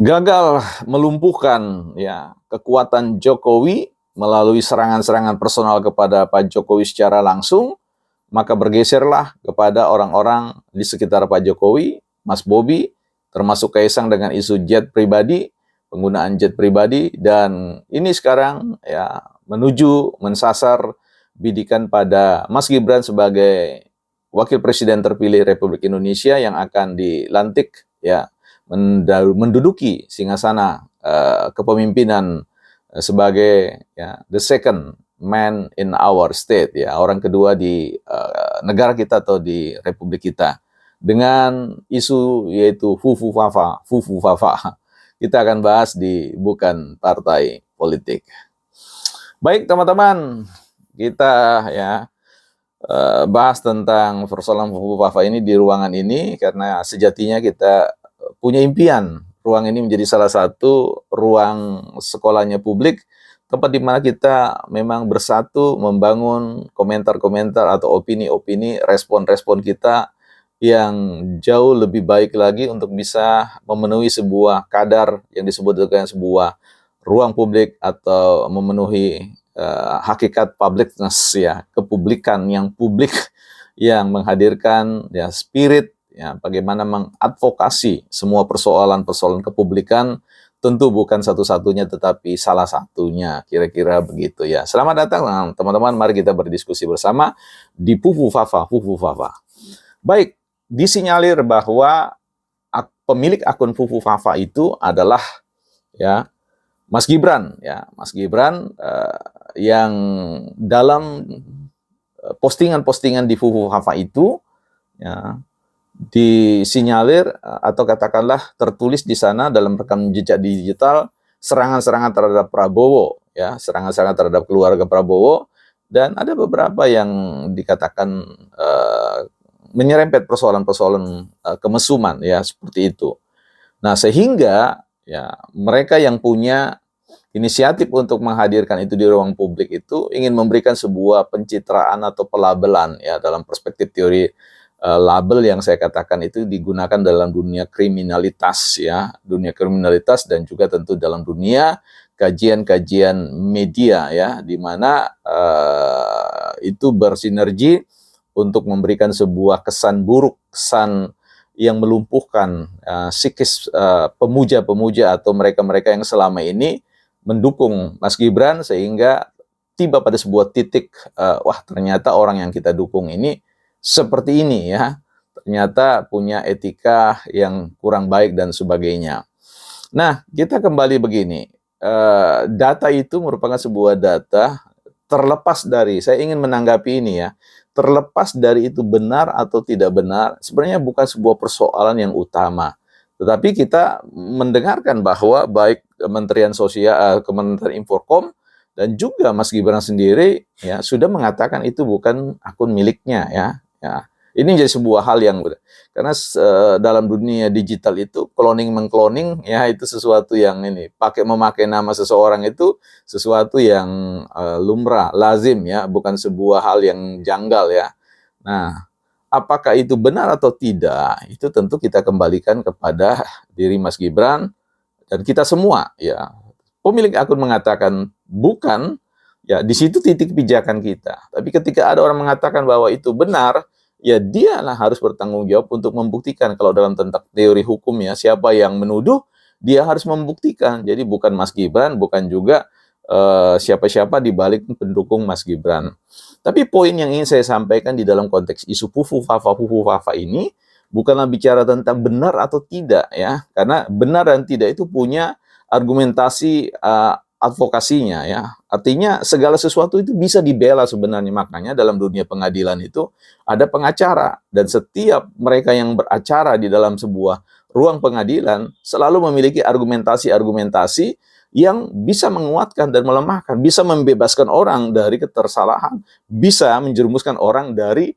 gagal melumpuhkan ya kekuatan Jokowi melalui serangan-serangan personal kepada Pak Jokowi secara langsung, maka bergeserlah kepada orang-orang di sekitar Pak Jokowi, Mas Bobi, termasuk Kaisang dengan isu jet pribadi, penggunaan jet pribadi, dan ini sekarang ya menuju mensasar bidikan pada Mas Gibran sebagai Wakil Presiden terpilih Republik Indonesia yang akan dilantik ya menduduki singgasana kepemimpinan sebagai ya, the second man in our state ya, orang kedua di negara kita atau di republik kita, dengan isu yaitu fufu fafa. Kita akan bahas di bukan partai politik. Baik teman-teman, kita ya bahas tentang persoalan fufu fafa ini di ruangan ini karena sejatinya kita punya impian ruang ini menjadi salah satu ruang sekolahnya publik, tempat di mana kita memang bersatu membangun komentar-komentar atau opini-opini, respon-respon kita yang jauh lebih baik lagi untuk bisa memenuhi sebuah kadar yang disebut dengan sebuah ruang publik atau memenuhi hakikat publicness ya, kepublikan yang publik yang menghadirkan ya spirit ya bagaimana mengadvokasi semua persoalan-persoalan kepublikan, tentu bukan satu-satunya tetapi salah satunya, kira-kira begitu ya. Selamat datang teman-teman, mari kita berdiskusi bersama di Fufu Fafa. Baik, disinyalir bahwa pemilik akun Fufu Fafa itu adalah ya Mas Gibran ya, Mas Gibran yang dalam postingan-postingan di Fufu Fafa itu ya disinyalir atau katakanlah tertulis di sana dalam rekam jejak digital serangan-serangan terhadap Prabowo ya, serangan-serangan terhadap keluarga Prabowo, dan ada beberapa yang dikatakan menyerempet persoalan-persoalan kemesuman ya seperti itu. Nah, sehingga ya mereka yang punya inisiatif untuk menghadirkan itu di ruang publik itu ingin memberikan sebuah pencitraan atau pelabelan ya dalam perspektif teori label yang saya katakan itu digunakan dalam dunia kriminalitas ya, dunia kriminalitas dan juga tentu dalam dunia kajian-kajian media ya, di mana itu bersinergi untuk memberikan sebuah kesan buruk, kesan yang melumpuhkan psikis pemuja-pemuja atau mereka-mereka yang selama ini mendukung Mas Gibran, sehingga tiba pada sebuah titik wah ternyata orang yang kita dukung ini seperti ini ya, ternyata punya etika yang kurang baik dan sebagainya. Nah, kita kembali begini, data itu merupakan sebuah data terlepas dari, saya ingin menanggapi ini ya, terlepas dari itu benar atau tidak benar, sebenarnya bukan sebuah persoalan yang utama. Tetapi kita mendengarkan bahwa baik Kementerian Sosial, Kementerian Infocom, dan juga Mas Gibran sendiri ya sudah mengatakan itu bukan akun miliknya ya. Ya, ini jadi sebuah hal yang karena dalam dunia digital itu cloning mengcloning ya itu sesuatu yang ini memakai nama seseorang itu sesuatu yang lumrah, lazim ya, bukan sebuah hal yang janggal ya. Nah, apakah itu benar atau tidak? Itu tentu kita kembalikan kepada diri Mas Gibran dan kita semua ya. Pemilik akun mengatakan bukan, ya di situ titik pijakan kita. Tapi ketika ada orang mengatakan bahwa itu benar, ya dialah harus bertanggung jawab untuk membuktikan. Kalau dalam tentang teori hukum ya, siapa yang menuduh, dia harus membuktikan. Jadi bukan Mas Gibran, bukan juga siapa-siapa di balik pendukung Mas Gibran. Tapi poin yang ingin saya sampaikan di dalam konteks isu fufu fafa ini, bukanlah bicara tentang benar atau tidak ya, karena benar dan tidak itu punya argumentasi advokasinya ya. Artinya segala sesuatu itu bisa dibela sebenarnya. Makanya dalam dunia pengadilan itu ada pengacara, dan setiap mereka yang beracara di dalam sebuah ruang pengadilan selalu memiliki argumentasi-argumentasi yang bisa menguatkan dan melemahkan, bisa membebaskan orang dari ketersalahan, bisa menjerumuskan orang dari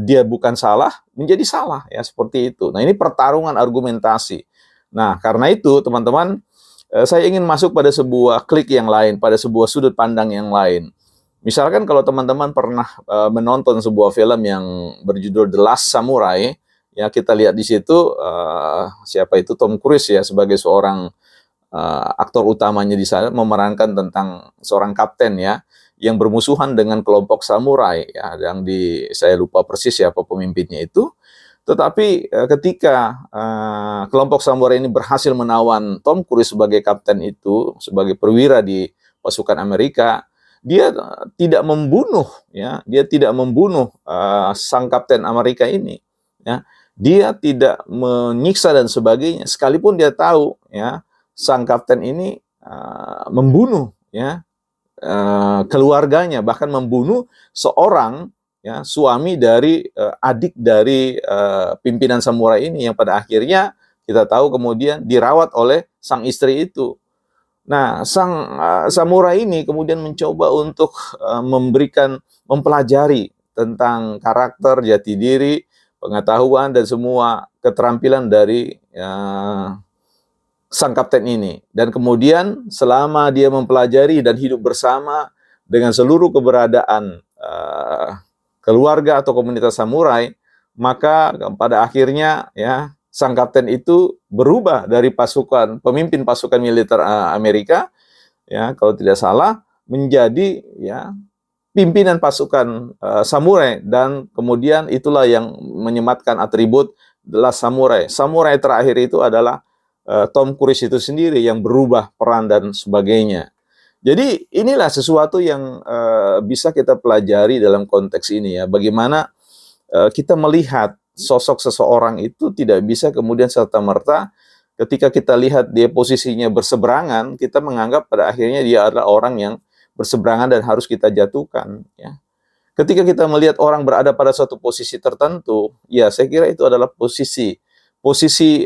dia bukan salah menjadi salah ya, seperti itu. Nah, ini pertarungan argumentasi. Nah, karena itu teman-teman, saya ingin masuk pada sebuah klik yang lain, pada sebuah sudut pandang yang lain. Misalkan kalau teman-teman pernah menonton sebuah film yang berjudul The Last Samurai, Ya, kita lihat di situ siapa itu Tom Cruise ya sebagai seorang aktor utamanya di sana memerankan tentang seorang kapten ya yang bermusuhan dengan kelompok samurai ya yang saya lupa persis siapa pemimpinnya itu. Tetapi ketika kelompok samurai ini berhasil menawan Tom Cruise sebagai kapten itu, sebagai perwira di pasukan Amerika, dia tidak membunuh ya, dia tidak membunuh sang kapten Amerika ini ya. Dia tidak menyiksa dan sebagainya sekalipun dia tahu ya sang kapten ini membunuh ya keluarganya, bahkan membunuh seorang ya suami dari adik dari pimpinan samurai ini yang pada akhirnya kita tahu kemudian dirawat oleh sang istri itu. Nah, sang samurai ini kemudian mencoba untuk mempelajari tentang karakter, jati diri, pengetahuan dan semua keterampilan dari sang kapten ini. Dan kemudian selama dia mempelajari dan hidup bersama dengan seluruh keberadaan keluarga atau komunitas samurai, maka pada akhirnya ya sang kapten itu berubah dari pemimpin pasukan militer Amerika ya kalau tidak salah menjadi ya pimpinan pasukan samurai, dan kemudian itulah yang menyematkan atribut The Last Samurai. Samurai terakhir itu adalah Tom Cruise itu sendiri yang berubah peran dan sebagainya. Jadi inilah sesuatu yang bisa kita pelajari dalam konteks ini ya. Bagaimana kita melihat sosok seseorang itu tidak bisa kemudian serta-merta ketika kita lihat dia posisinya berseberangan, kita menganggap pada akhirnya dia adalah orang yang berseberangan dan harus kita jatuhkan. Ya. Ketika kita melihat orang berada pada suatu posisi tertentu, ya saya kira itu adalah posisi posisi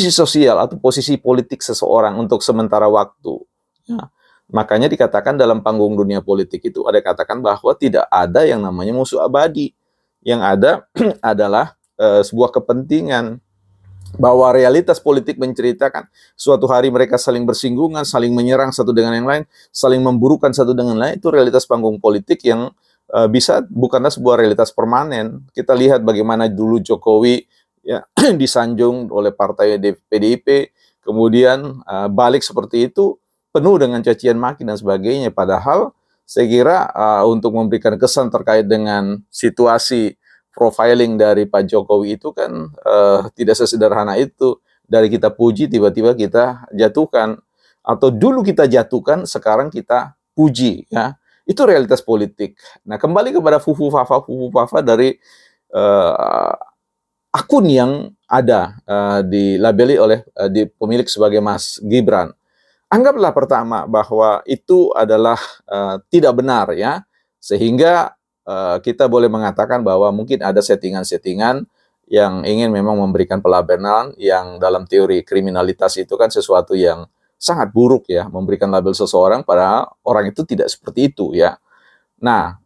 sosial atau posisi politik seseorang untuk sementara waktu. Ya. Makanya dikatakan dalam panggung dunia politik itu ada katakan bahwa tidak ada yang namanya musuh abadi. Yang ada adalah sebuah kepentingan, bahwa realitas politik menceritakan suatu hari mereka saling bersinggungan, saling menyerang satu dengan yang lain, saling memburukan satu dengan lain. Itu realitas panggung politik yang bisa bukanlah sebuah realitas permanen. Kita lihat bagaimana dulu Jokowi ya disanjung oleh partai PDIP, kemudian balik seperti itu penuh dengan cacian maki dan sebagainya. Padahal saya kira untuk memberikan kesan terkait dengan situasi profiling dari Pak Jokowi itu kan tidak sesederhana itu. Dari kita puji tiba-tiba kita jatuhkan, atau dulu kita jatuhkan sekarang kita puji ya. Itu realitas politik. Nah, kembali kepada Fufu Fafa dari akun yang ada dilabeli oleh di pemilik sebagai Mas Gibran. Anggaplah pertama bahwa itu adalah tidak benar ya, sehingga kita boleh mengatakan bahwa mungkin ada settingan-settingan yang ingin memang memberikan pelabelan yang dalam teori kriminalitas itu kan sesuatu yang sangat buruk ya, memberikan label seseorang padahal orang itu tidak seperti itu ya. Nah,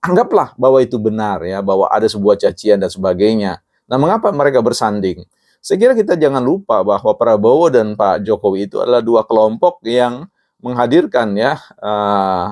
anggaplah bahwa itu benar ya, bahwa ada sebuah cacian dan sebagainya. Nah, mengapa mereka bersanding? Saya kira kita jangan lupa bahwa Prabowo dan Pak Jokowi itu adalah dua kelompok yang menghadirkan ya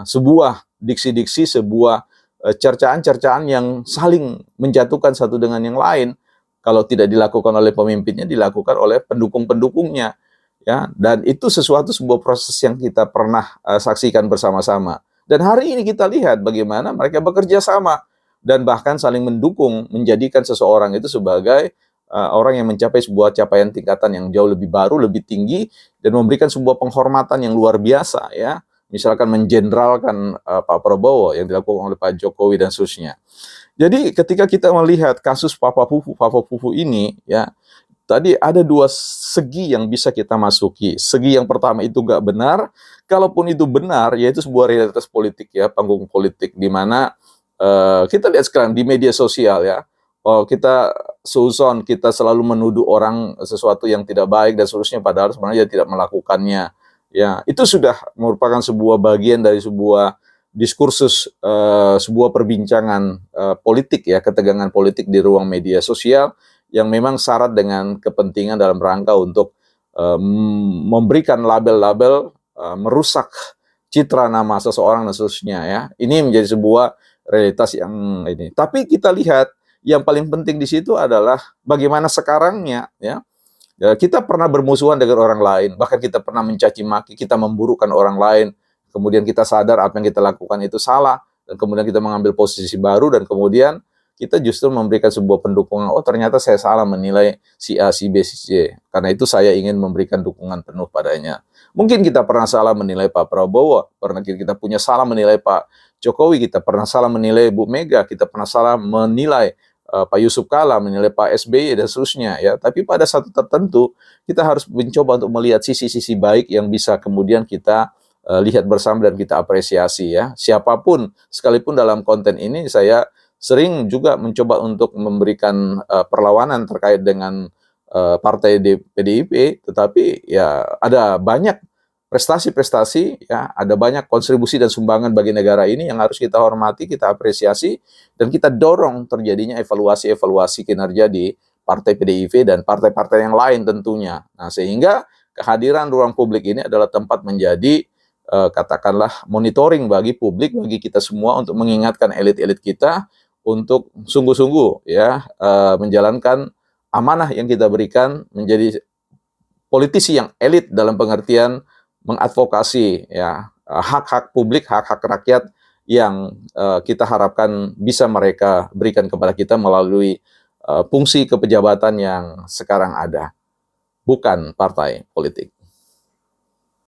sebuah diksi-diksi, sebuah cercaan-cercaan yang saling menjatuhkan satu dengan yang lain. Kalau tidak dilakukan oleh pemimpinnya, dilakukan oleh pendukung-pendukungnya. Ya, dan itu sebuah proses yang kita pernah saksikan bersama-sama. Dan hari ini kita lihat bagaimana mereka bekerja sama dan bahkan saling mendukung, menjadikan seseorang itu sebagai orang yang mencapai sebuah capaian tingkatan yang jauh lebih baru, lebih tinggi, dan memberikan sebuah penghormatan yang luar biasa ya. Misalkan menjenderalkan Pak Prabowo yang dilakukan oleh Pak Jokowi dan seterusnya. Jadi ketika kita melihat kasus Papa Fufu ini ya, tadi ada dua segi yang bisa kita masuki. Segi yang pertama itu nggak benar. Kalaupun itu benar, yaitu sebuah realitas politik ya, panggung politik di mana kita lihat sekarang di media sosial ya. Oh, kita seuzon, kita selalu menuduh orang sesuatu yang tidak baik dan seterusnya, padahal sebenarnya dia tidak melakukannya. Ya, itu sudah merupakan sebuah bagian dari sebuah diskursus, sebuah perbincangan politik ya, ketegangan politik di ruang media sosial yang memang syarat dengan kepentingan dalam rangka untuk memberikan label-label, merusak citra nama seseorang dan seterusnya ya. Ini menjadi sebuah realitas yang ini. Tapi kita lihat yang paling penting di situ adalah bagaimana sekarangnya, ya. Ya, kita pernah bermusuhan dengan orang lain, bahkan kita pernah mencaci maki, kita memburukkan orang lain, kemudian kita sadar apa yang kita lakukan itu salah, dan kemudian kita mengambil posisi baru, dan kemudian kita justru memberikan sebuah pendukungan, oh ternyata saya salah menilai si A, si B, si C, karena itu saya ingin memberikan dukungan penuh padanya. Mungkin kita pernah salah menilai Pak Prabowo, pernah kita punya salah menilai Pak Jokowi, kita pernah salah menilai Bu Mega, kita pernah salah menilai Pak Yusuf Kala, menilai Pak SBY dan seterusnya, ya. Tapi pada satu tertentu kita harus mencoba untuk melihat sisi-sisi baik yang bisa kemudian kita lihat bersama dan kita apresiasi, ya. Siapapun, sekalipun dalam konten ini saya sering juga mencoba untuk memberikan perlawanan terkait dengan partai PDIP, tetapi ya ada banyak prestasi-prestasi, ya, ada banyak kontribusi dan sumbangan bagi negara ini yang harus kita hormati, kita apresiasi, dan kita dorong terjadinya evaluasi-evaluasi kinerja di partai PDIP dan partai-partai yang lain tentunya. Nah, sehingga kehadiran ruang publik ini adalah tempat menjadi katakanlah monitoring bagi publik, bagi kita semua untuk mengingatkan elit-elit kita untuk sungguh-sungguh, ya, menjalankan amanah yang kita berikan menjadi politisi yang elit dalam pengertian mengadvokasi, ya, hak-hak publik, hak-hak rakyat yang kita harapkan bisa mereka berikan kepada kita melalui fungsi kepejabatan yang sekarang ada, bukan partai politik.